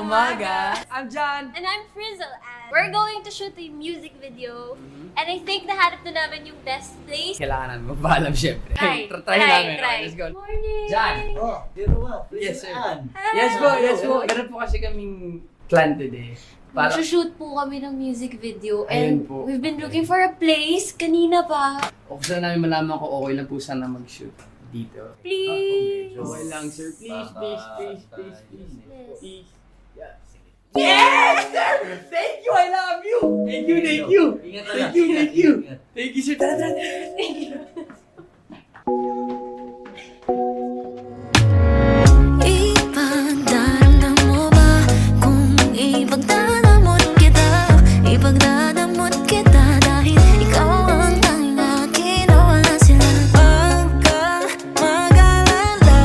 umaga. I'm John. And I'm Frizzle, and we're going to shoot a music video. And I think nahanap na namin yung best place. Kailangan namin magpaalam syempre. Try namin. try. Let's go. Morning! John. Oh, dito ba? Yes, sir. Ann. Yes po. Meron po kasi kaming plan today. Para Shoot po kami ng music video. Ayun And po. we've been looking for a place kanina pa. o gusto namin malaman kung okay lang po sana mag-shoot dito. Please! Okay lang, sir. Please. Yes. Please. Yeah. Yes, sir! Thank you! I love you! Thank you! Ingat Thank you! Thank you, sir. Tara. Ipagdaramdam mo ba kung ipagdadamot kita? Ipagdadamot kita dahil ikaw ang tanging akin na wala sila. Huwag kang mag-alala,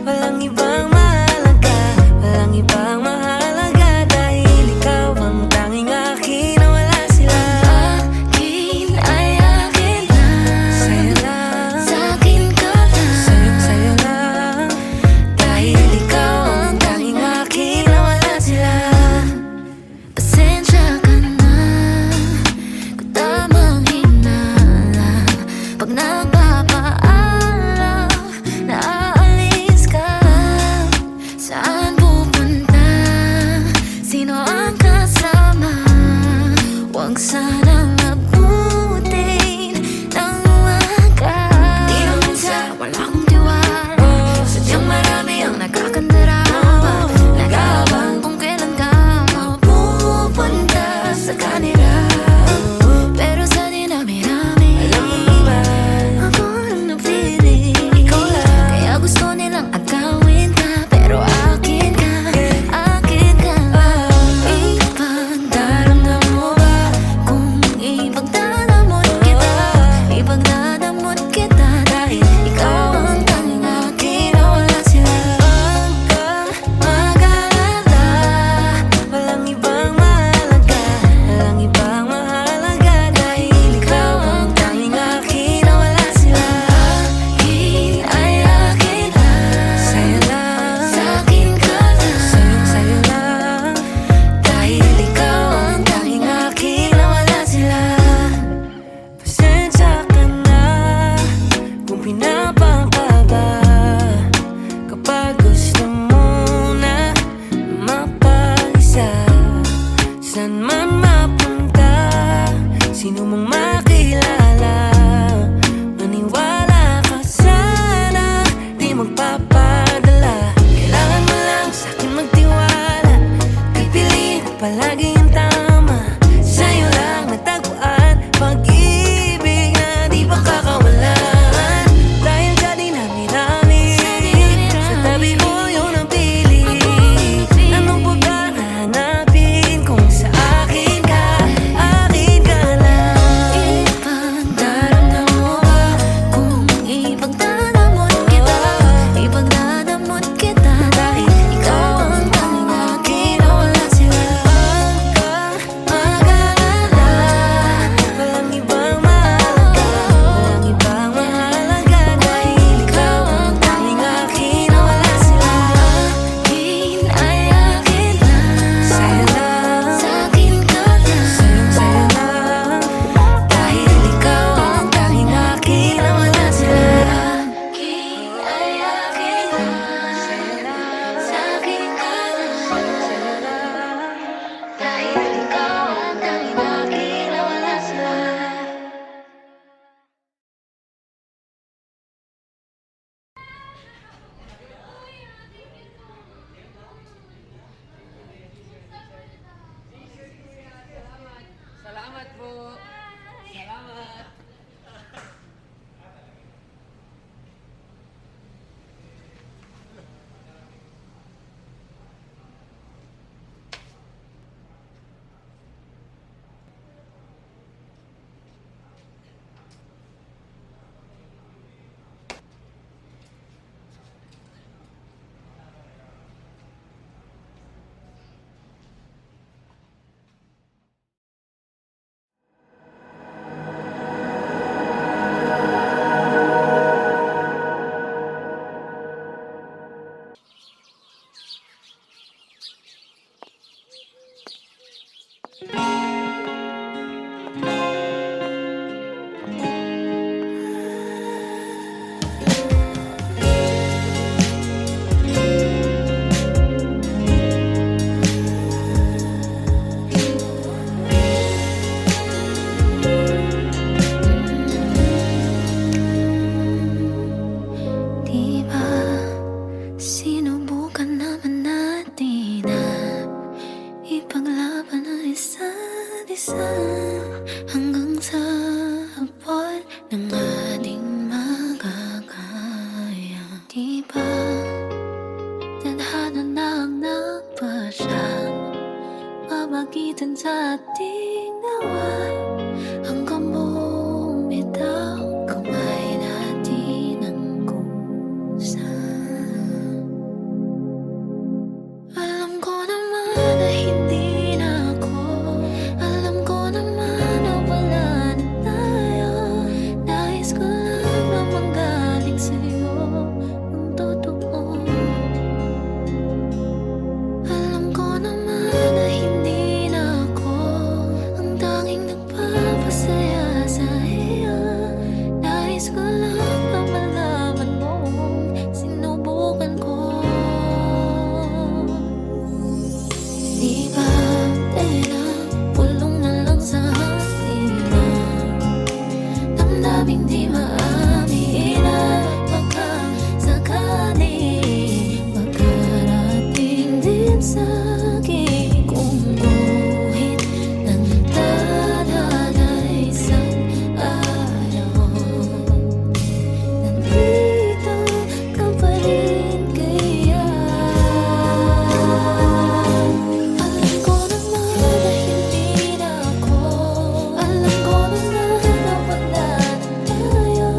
walang ibang mahalaga, walang ibang mahalaga dahil ikaw ang tanging akin na wala sila. Akin ay akin lang, sa'yo lang, sa'kin ka lang, sa'yo lang. Dahil ikaw ang tanging akin na wala sila. Pasensya ka na kung tamang hinala pag nagpapaalam na aalis ka. Saan pupunta? Sino ang kasama? Huwag sanang abutin ng umaga. Di naman sa wala akong tiwala, sadyang marami ang nagkakandarama. Nag-aabang kung kailan ka mapupunta sa kanila. Pero sa dinami-rami, alam mo ba, ako ang napili. Ikaw lang, kaya gusto nilang agawin ka, pero akin ka, akin ka. Ipagdaramdam mo ba kung hanggang sa hapon ng ating magagaya. Di ba tadhana na ang nagpasyang mamagitan sa ating dalawa hanggang bumitaw kamay natin ang kusa. Alam ko naman na hindi na ako, alam ko naman na wala na tayo. Nais ko lang na manggaling sa'yo ang totoo. Alam ko naman na hindi na ako ang tanging nagpapasaya sa iyo. Nais ko lang na malaman mong sinubukan ko. Di ba tayo pulong na lang sa hangin, damdaming di maamihan. Baka sakali makarating din sa akin kung buhit ng tadhana isang araw. Nandito ka pa rin kaya. Alam ko naman na hindi na ako, alam ko naman na wala na tayo.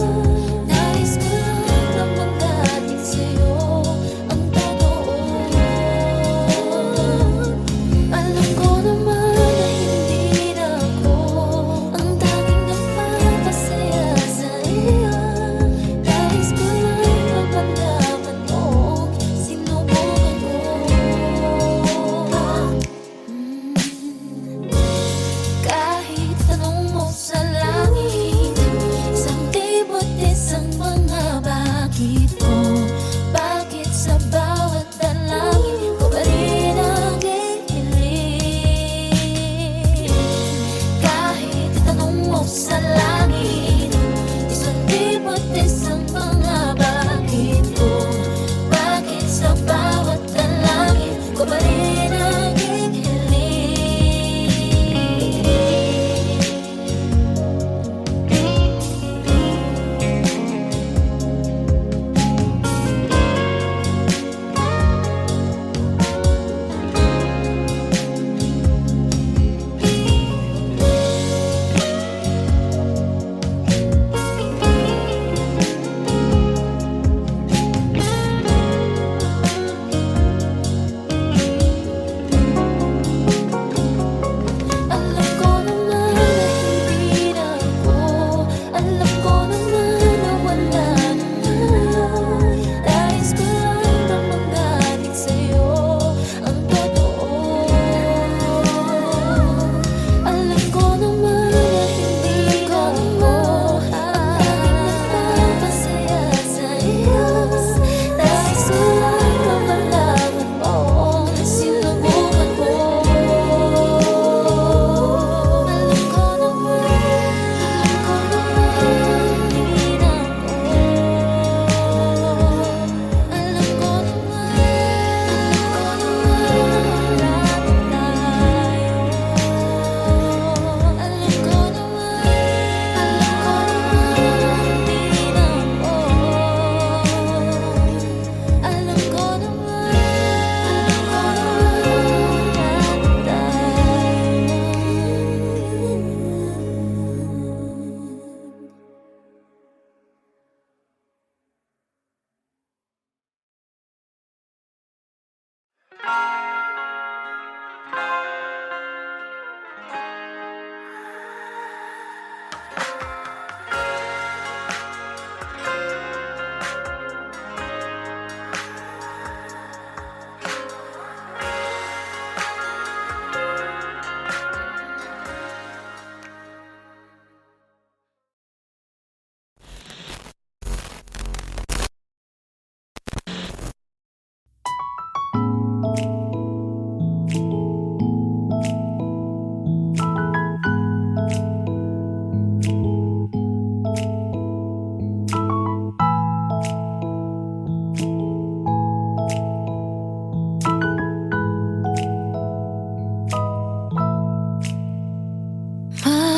Nais ko lang na manggaling sa'yo ang totoo. Alam ko naman na hindi na ako ang tanging nagpapasaya sa iyo. Nais ko lang na malaman mo sinubukan ko. Kahit tanong mo sa langit, isang libot isang mga bakit ko. Bakit sa bawat dalangin ko pa rin ang hihiling? Kahit tanong mo sa langit, isang libot isang mga bakit ko. Bakit sa bawat dalangin ko pa rin ang hihiling?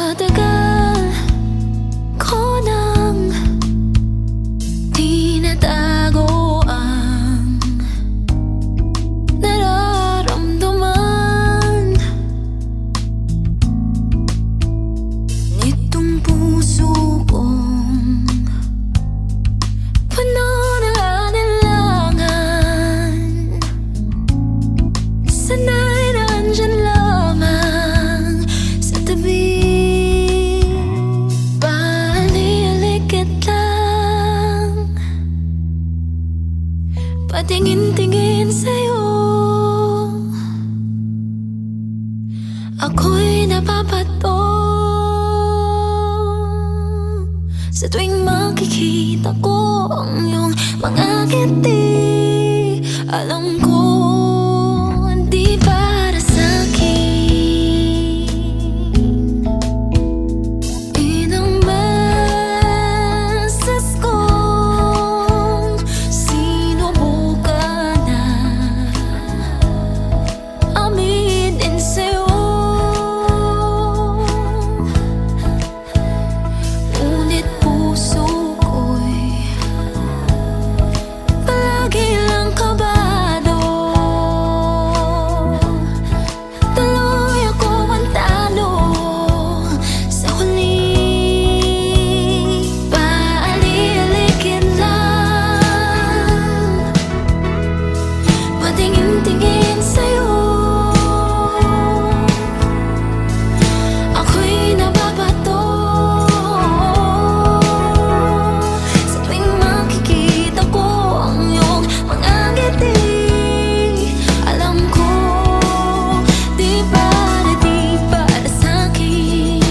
Matagal ko nang tinatago ang nararamdaman nitong puso kong puno ng alinlangan. Sana'y nandyan lamang sa tabi, paalilikit lang, patingin-tingin sa'yo. Ako'y napapato sa tuwing makikita ko ang iyong mga ngiti. Alam ko hindi para sa'kin. Inang beses kong sinubukan na aminin sa'yo, ngunit puso ko'y palagi lang kabado. Tuloy ako ang talo sa huli, paalilikit lang, patingin-tingin sa'yo. Ako'y nababato sa tuwing makikita ko ang iyong mga ngiti. Alam ko di para sa'kin.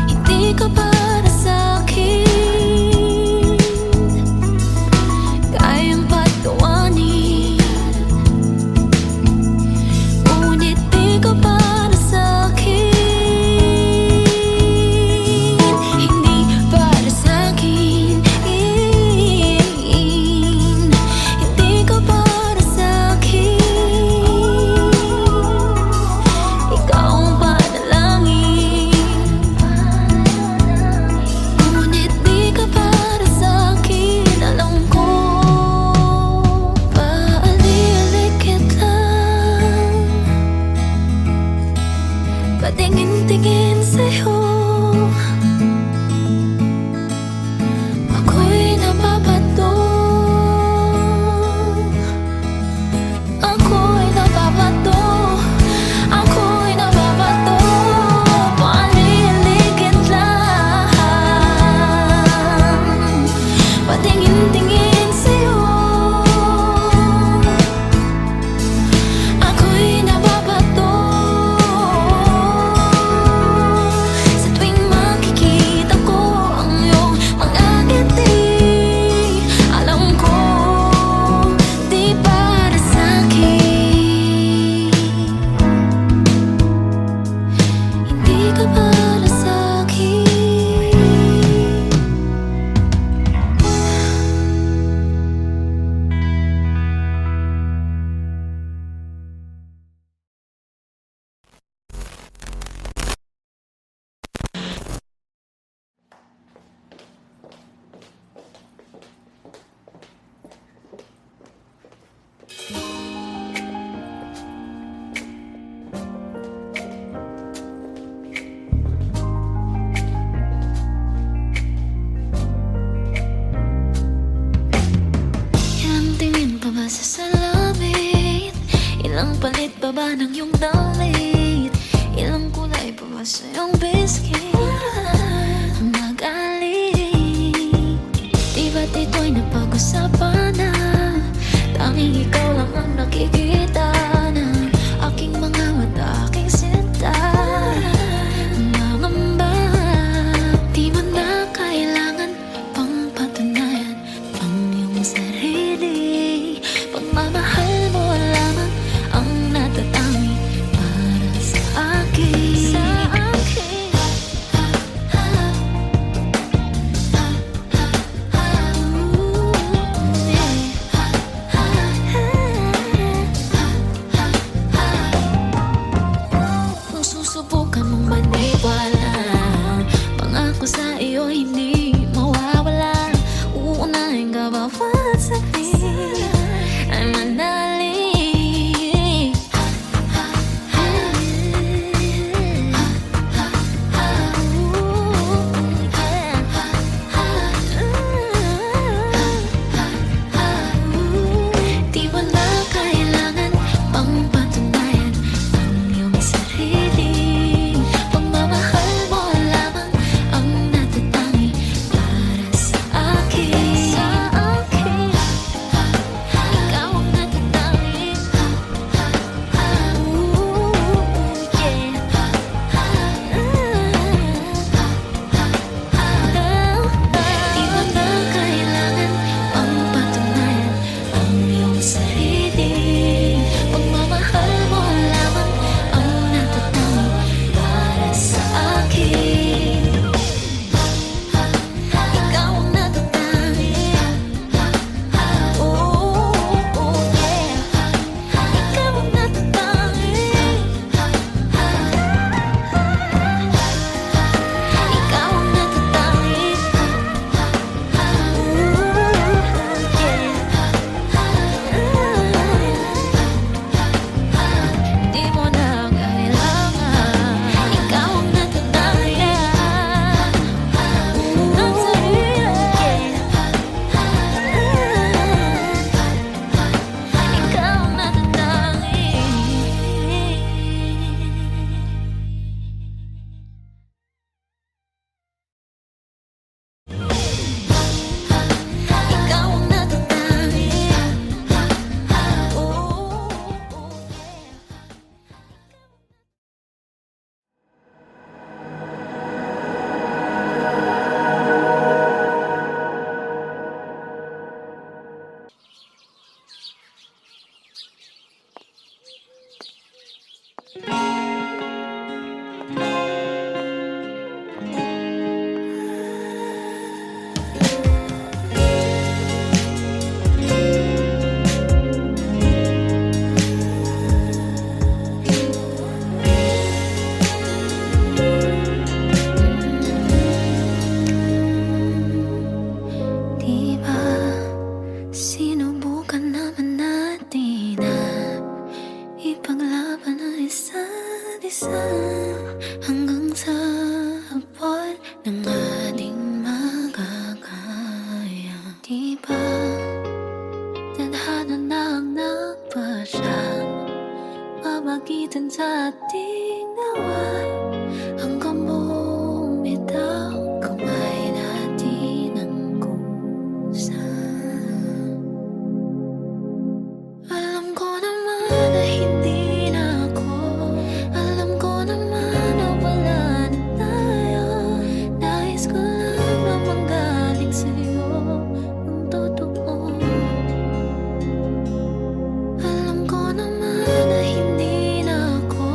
Hindi ka para sa'kin, kayang patawanin, ngunit di ka para sa'kin. Hindi para sa'kin, hindi ka para sa'kin. Ikaw ang panalangin, ngunit di ka para sa'kin. Alam ko paalilikit lang, patingin-tingin sa'yo. Ako'y nababato, ako'y nababato, ako'y nababato, paalilikit lang, patingin-tingin sa'yo. Ako'y nababato sa tuwing makikita ko ang iyong mga ngiti. Alam ko di para sa'kin, hindi ka para sa'kin. Ilang tingin pa ba sa salamin? Ilang palit pa ba ng iyong damit? Ilang kulay pa ba sa iyong biscuit? Magaling, di ba't ito'y napag-usapan na? Tanging ikaw lang ang nakikita ng aking mga mata, aking sinta. Mangamba, di mo na kailangan pang patunayan ang iyong sarili. Pagmamahal mo lamang ang natatangi para sa akin. hanggang sa abot ng ating magagaya. Di ba tadhana na ang nagpasyang mamagitan sa ating dalawa hanggang bumitaw kamay natin ang kusa. Alam ko naman na hindi na ako, alam ko naman na wala na tayo. Nais ko lang na manggaling sa'yo ang totoo. Alam ko naman na hindi na ako,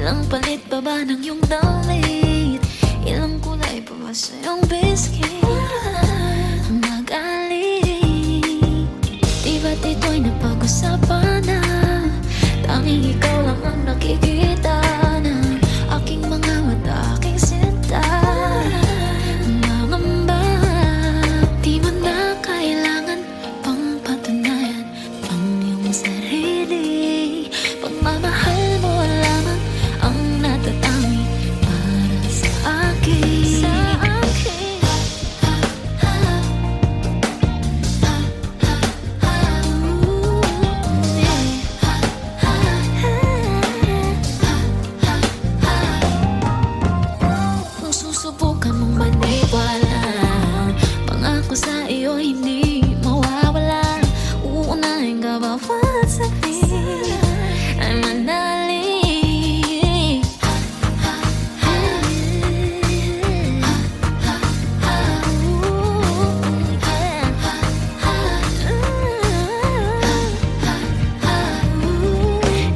Ilang palit pa ba ng iyong damit? Ilang kulay pa ba sa iyong biscuit? Magaling, di ba't ito'y napag-usapan na? Tanging ikaw lang ang nakikita ng aking mga mata, aking sinta. Nangamba, di mo na kailangan pang patunayan ang iyong sarili. Pagmamahal mo lamang ang natatangi para sa akin. Kung susubukan mong maniwala, pangako sa iyo hindi mawawala. Uunahin ka bawat saglit ay manalig.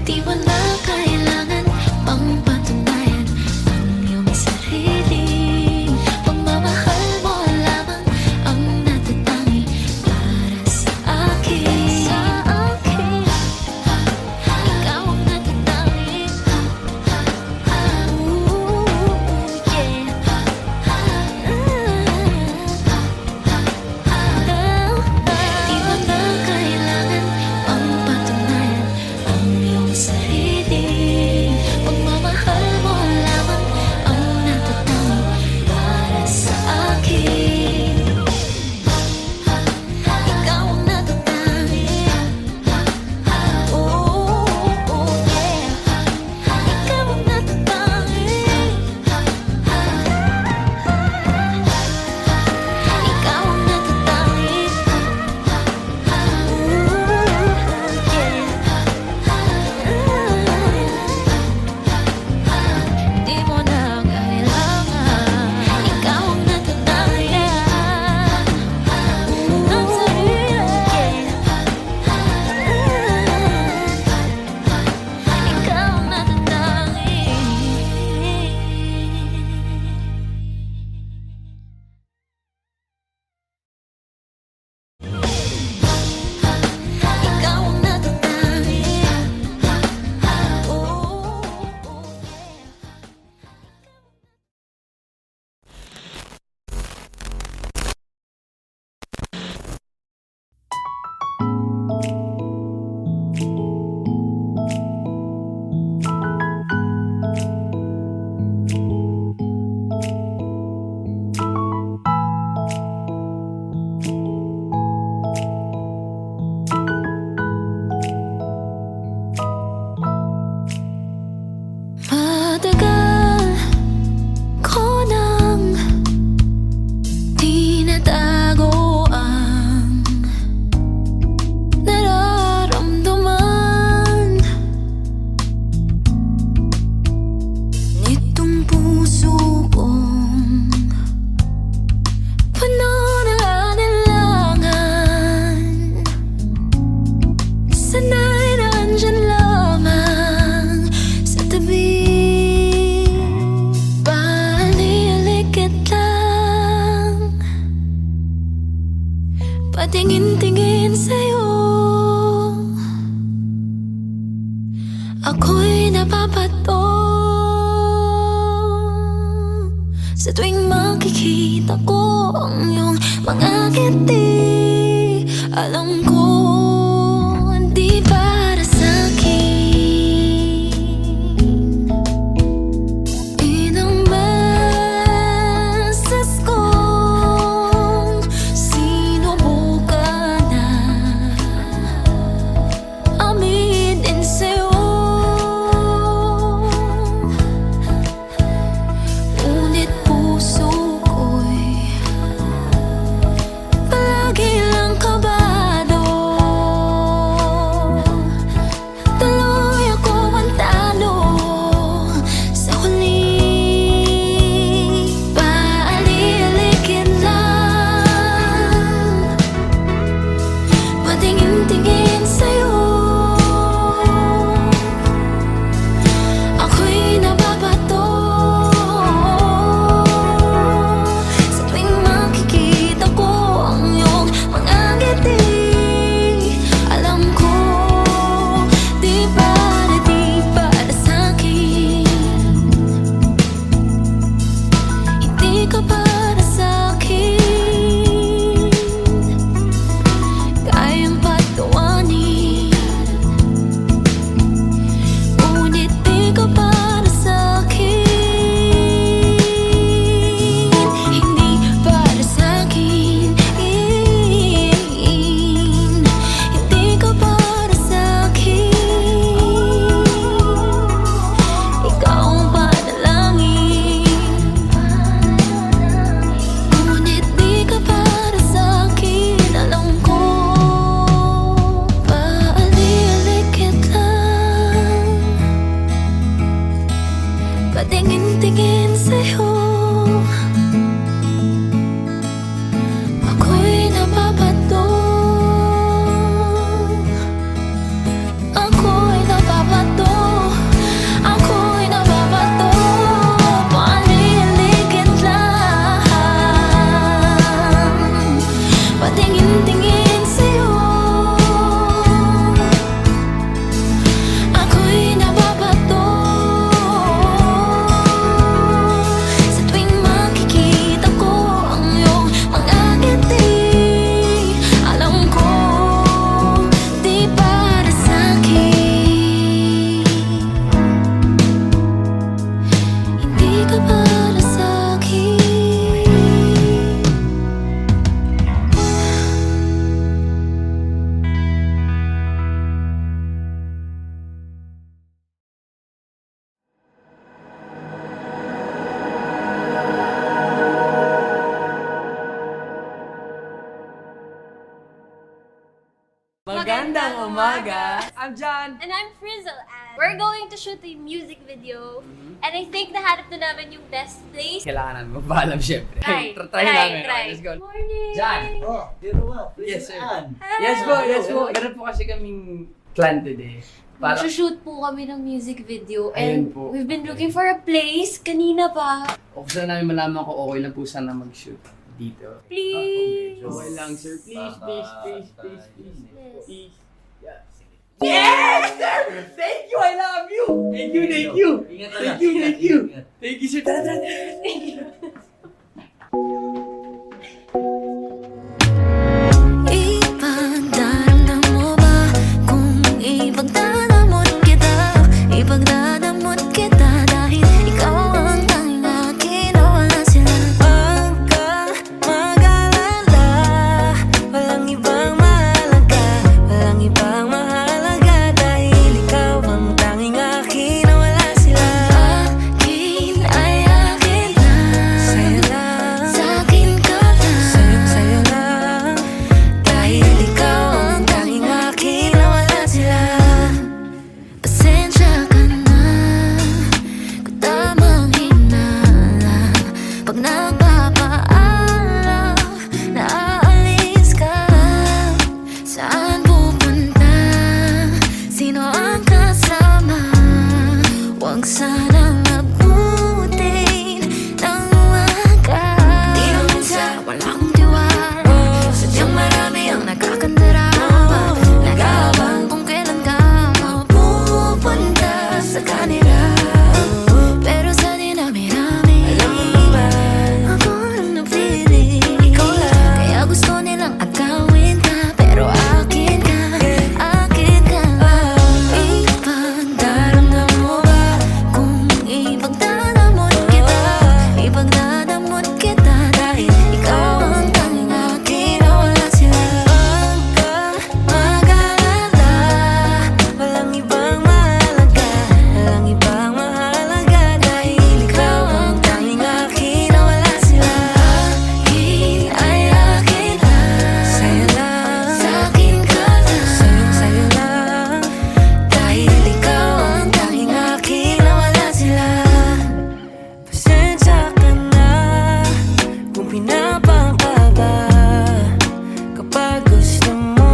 Di mo na kailangan pang patunayan ang iyong sarili. Pagmamahal mo lamang ang natatangi para sa akin. Ikaw ang natatangi. Di mo na kailangan pang patunayan ang iyong sarili. Pagmamahal mo lamang ang natatangi para sa akin. Ikaw ang natatangi. Ikaw ang natatangi. Ikaw ang natatangi. Di mo na kailangan. Ikaw ang natatangi. Ang sarili. Ikaw ang natatangi. Ikaw ang natatangi. Matagal ko nang tinatago ang nararamdaman nitong puso kong puno ng alinlangan. Sana'y nandyan lamang sa tabi. Panilikit lang, patingin-tingin sa'yo. Ako'y napapato sa tuwing makikita ko ang iyong mga ngiti. Alam ko hindi para sa'kin. Inang beses kong sinubukan na aminin sa'yo, ngunit puso ko'y palagi lang kabado. sa'yo. Ako'y nababato. Ako'y nababato. Ako'y nababato. Paniligid lang. Patingin-tingin sa'yo. Ako'y nababato. Sa tuwing makikita ko ang iyong mga ngiti, alam ko di para sa'kin. Hindi ka para sa'kin. Magandang umaga! I'm John! And I'm Frizzle, and we're going to shoot a music video. And I think nahanap na namin yung best place. Kailangan namin magpaalam syempre. Try, Try namin. try. Okay, let's go. Morning! John! Oh, dito nga. Yes, sir. Ann. Yes po, yes po. Meron po kasi kaming plan today. Para Shoot po kami ng music video Ayun and po. we've been looking for a place kanina pa. o gusto namin malaman ko okay lang po sana mag-shoot dito. Please! Okay lang, sir. Please, please, please, please, please. Yes. Please. Yeah. Yes, sir! Thank you! I love you! Thank you, thank you! Ingat ka Thank lang. you, Ingat, thank you! ingat. Thank you, sir. Tara, tara. Ipagdaramdam mo ba kung ipagdadamot kita? Ipagdadamot kita dahil ikaw ang tanging akin na wala sila. Huwag kang mag-alala, walang ibang mahalaga, walang ibang mahalaga dahil ikaw ang tanging akin na wala sila. Akin ay akin lang, sa'yo lang, sa'kin ka lang, sa'yo lang. Dahil ikaw ang tanging akin na wala sila. Pasensya ka na kung tamang hinala pag nagpapaalam na aalis ka. Saan pupunta? Sino ang kasama? Huwag sanang abutin ng umaga. Di na minsan wala akong tiwala. Sadyang marami ang nagkakandarama. Nag-aabang kung kailan ka mapupunta sa kanila. Pero sa dinami-rami, alam mo ba, ako ang napili. Ikaw lang. Kaya gusto nilang agawin ka, pero akin ka, akin ka. Ipagdaramdam mo ba kung ipagdadamot kita? Ipagdadamot kita dahil ikaw ang tanging akin na wala sila. Huwag kang mag-alala, walang ibang mahalaga, walang ibang mahalaga dahil ikaw ang tanging akin na wala sila. Akin ay akin lang, sa'yo lang, sa'kin ka lang, sa'yo lang. Dahil ikaw ang tanging akin na wala sila. Pasensya ka na kung pinapakaba kapag gusto mo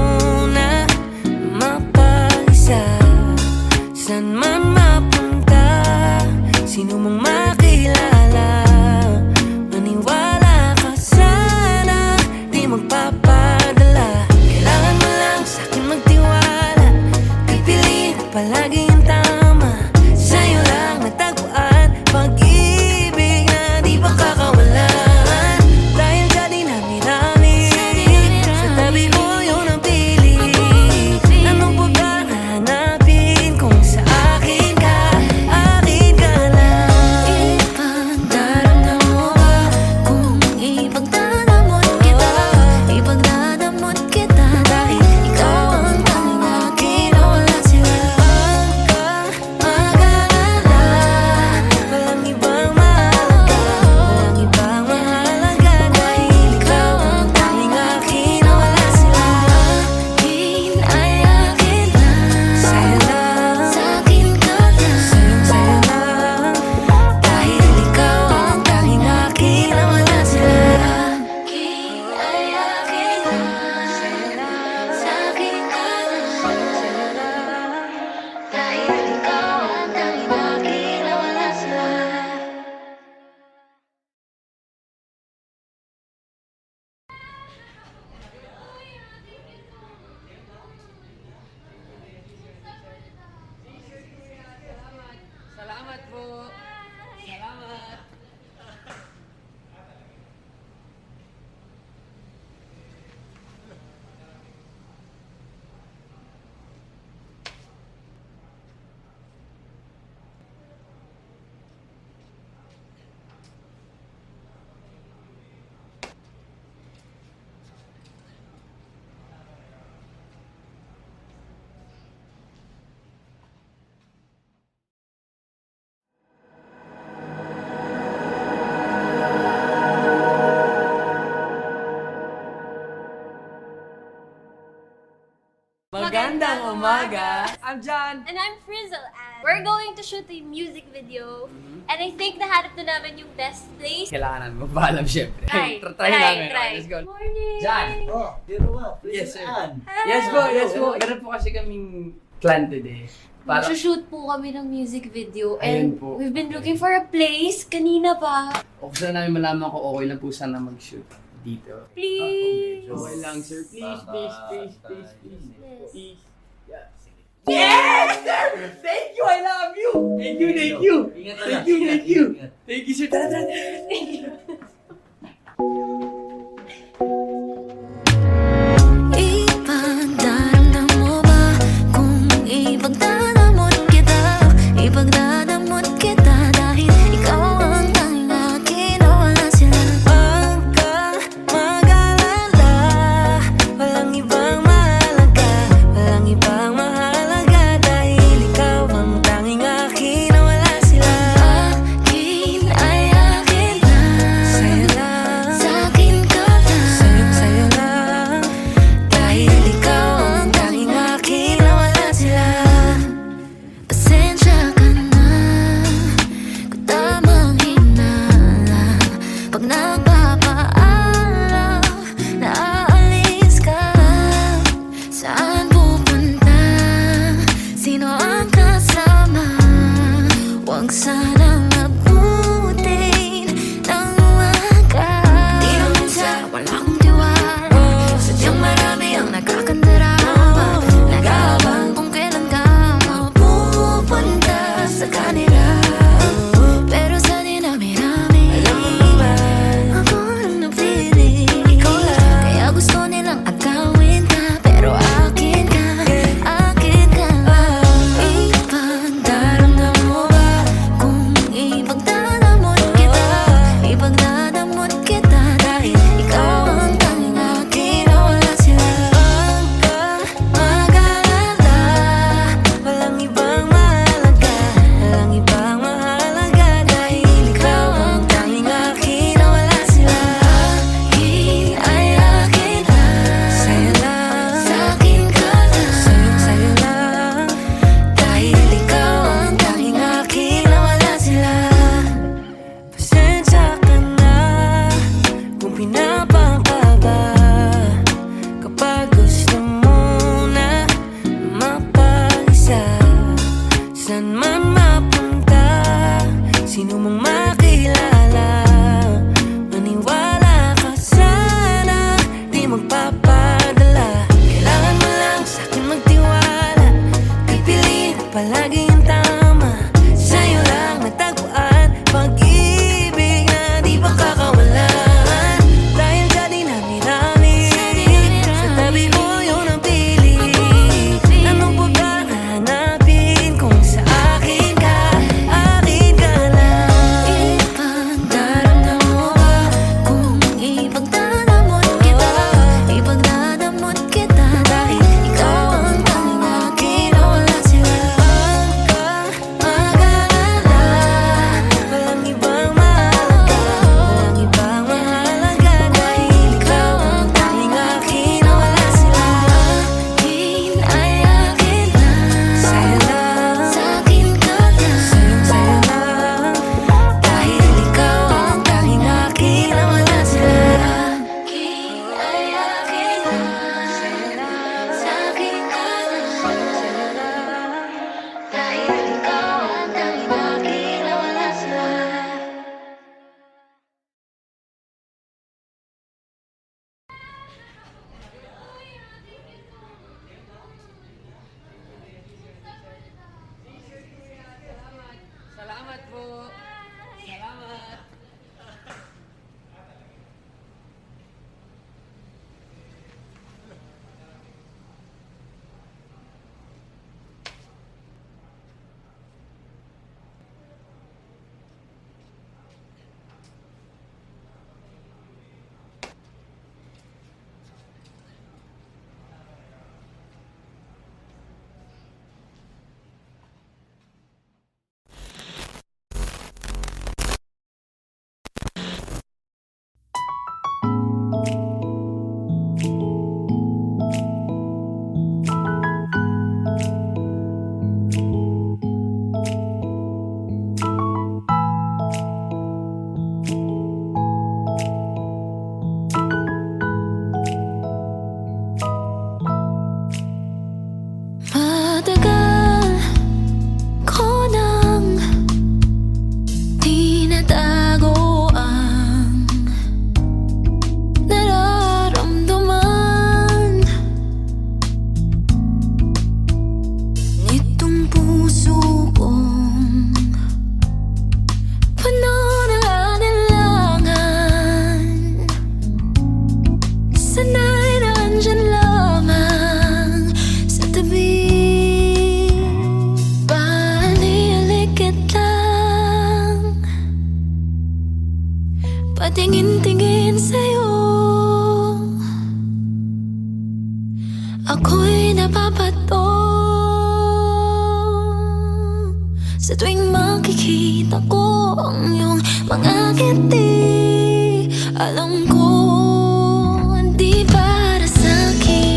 na mapag-isa. Saan man mapunta, sino mang makilala, maniwala ka sana, di magpapadala. Kailangan mo lang sa'kin magtiwala, pipiliin ko palagi ang tama. Sa'yo lang natagpuan pag-ibig na di makakawalan. Dahil sa dinami-rami, sa tabi mo yun ang pili. Ano pa ba hahanapin kung sa akin ka lang? umaga. I'm John. And I'm Frizzle, and we're going to shoot a music video. And I think nahanap na namin yung best place. Kailangan namin magpaalam syempre. Try, Try namin. try. Okay, let's go. Morning! John. Oh, biro nga. Yes, sir. Ann. Yes po, yes po. Meron po kasi kaming plan today. Para Shoot po kami ng music video Ayun and po. we've been looking for a place kanina pa. o gusto namin malaman kung okay lang po sana mag-shoot dito. Please! Okay lang, sir. Please, please, please, please, please. Yes. Please. Yeah. Yes, sir! Thank you! I love you! Thank you, thank you! Ingat ka Thank lang. you, Ingat, thank you! ingat. Thank you, sir. Tara, tara. Ipagdaramdam mo ba kung ipagdadamot kita? Ipagdadamot kita dahil ikaw ang tanging akin na wala sila. Huwag kang mag-alala, walang ibang mahalaga, walang ibang mahalaga dahil ikaw ang tanging akin na wala sila. Akin ay akin lang, sa'yo lang, sa'kin ka lang, sa'yo lang. Dahil ikaw ang tanging akin na wala sila. Pasensya ka na kung tamang hinala pag nagpapaalam na aalis ka. Saan pupunta? Sino ang kasama? Huwag sanang abutin ng umaga. Di na minsan wala akong tiwala, sadyang marami ang nagkakandarama. Nag-aabang kung kailan ka mapupunta sa kanila. Pero sa dinami-rami, ako ang napili. Ikaw lang. Kaya gusto nilang agawin ka, pero akin ka, akin ka. Ipagdaramdam mo ba kung ipagdadamot kita? Ipagdadamot kita dahil ikaw ang tanging akin na wala sila. Huwag kang mag-alala, walang ibang mahalaga, walang ibang mahalaga dahil ikaw ang tanging akin na wala sila. Akin ay akin lang, sa'yo lang, sa'kin ka lang, sa'yo lang. Dahil ikaw ang tanging akin na wala sila. Pasensya ka na kung pinapakaba kapag gusto mo na mapag-isa. Saan man mapunta, sino mang makilala, maniwala ka sana, di magpapadala. Kailangan mo lang sa'kin magtiwala, pipiliin ko palagi yung tama. Sa'yo lang natagpuan pag-ibig na di makakawalan. Dahil sa dinami-rami, sa tabi mo yun ang pili. Anong pa ba hahanapin kung sa akin ka lang? patingin-tingin sa'yo. Ako'y napapato sa tuwing makikita ko ang iyong mga ngiti. Alam ko hindi para sa'kin.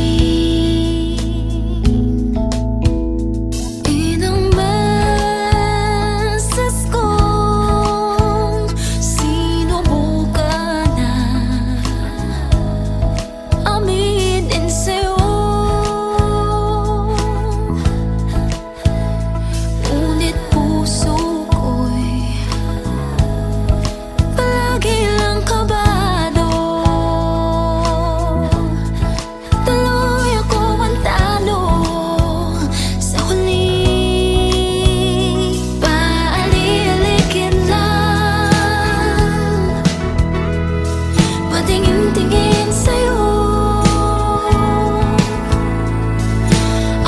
Inang beses kong sinubukan na aminin sa'yo, ngunit puso ko'y palagi lang kabado. Tuloy ako ang talo sa huli. Paali-aligid lang, patingin-tingin sa'yo.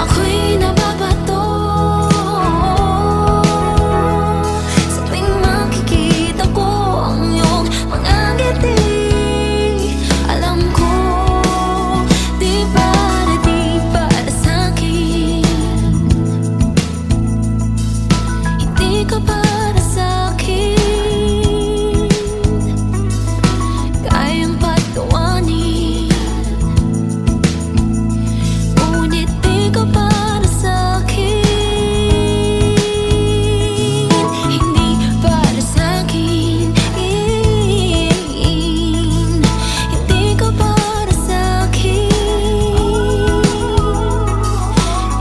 Ako'y nababato sa tuwing makikita ko ang iyong mga ngiti. Alam ko di para sa'kin. Hindi ka para sa'kin, kayang patawanin, ngunit di ka para sa'kin. Hindi para sa'kin. Hindi ka para sa'kin.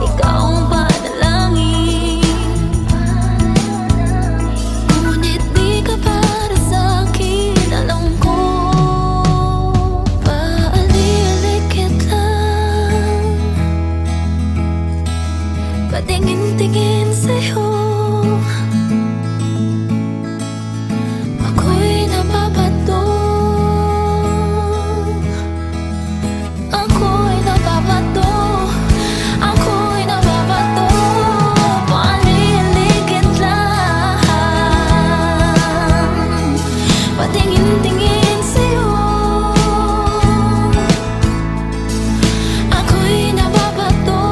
Ikaw ang panalangin, ngunit di ka para sa'kin. Alam ko paali-aligid lang, patingin-tingin sa'yo. Ako'y nababato, ako'y nababato, ako'y nababato. Paali-aligid lang, patingin-tingin sa'yo. Ako'y nababato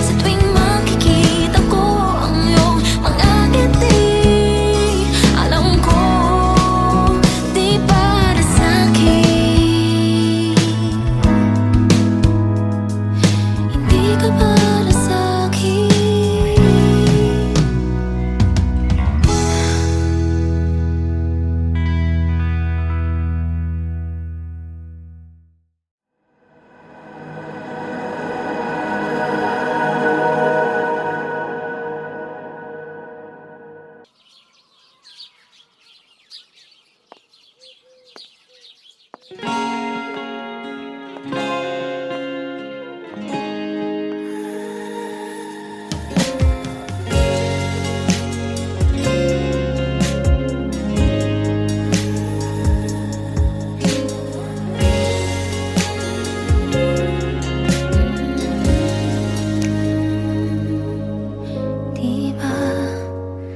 sa tuwing makikita ko ang iyong mga ngiti. Alam ko di para sa'kin. Hindi ka para sa'kin. Diba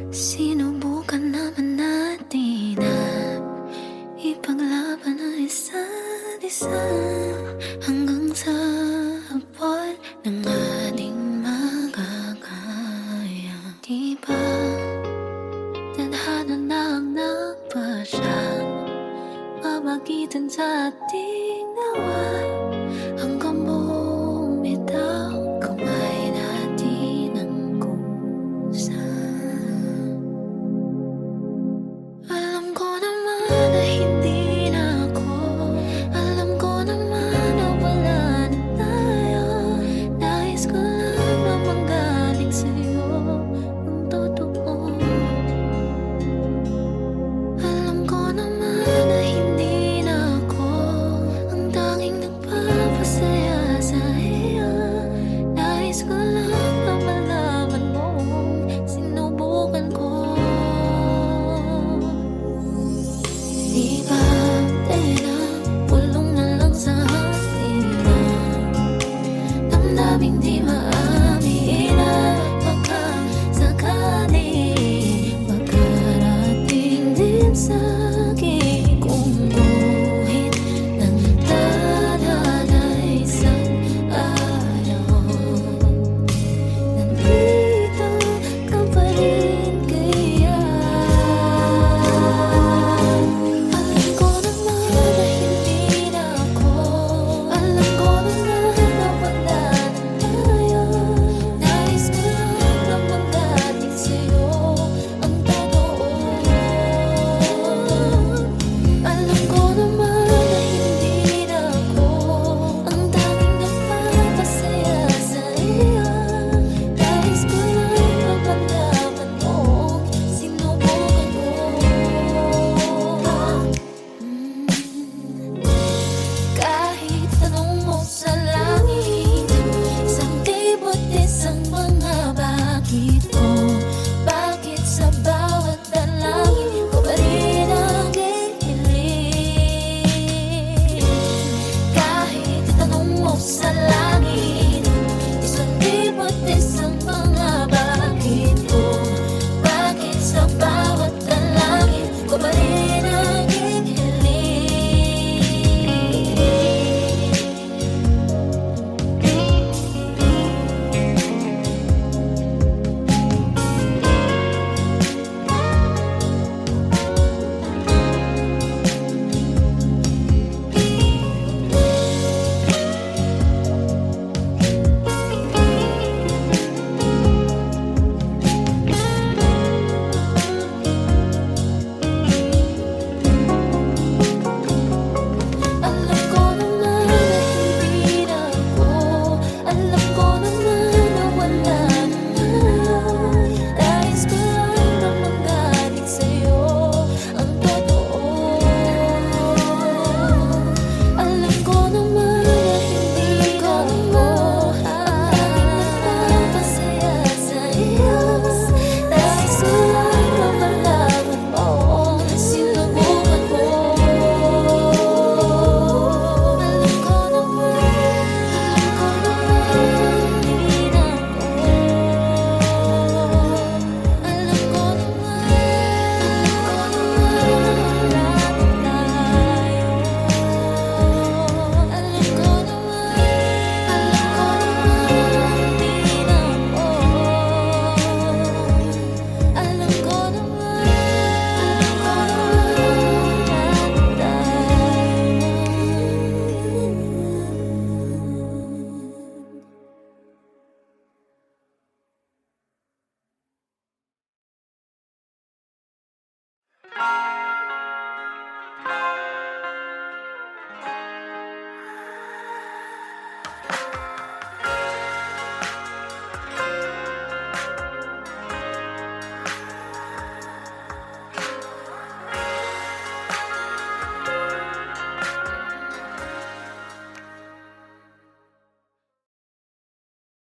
sinubukan naman natin na ipaglaban ang isa't isa hanggang sa hapon ng ating magagaya. Diba tadhana na ang nagpasyang mamagitan sa ating nawa.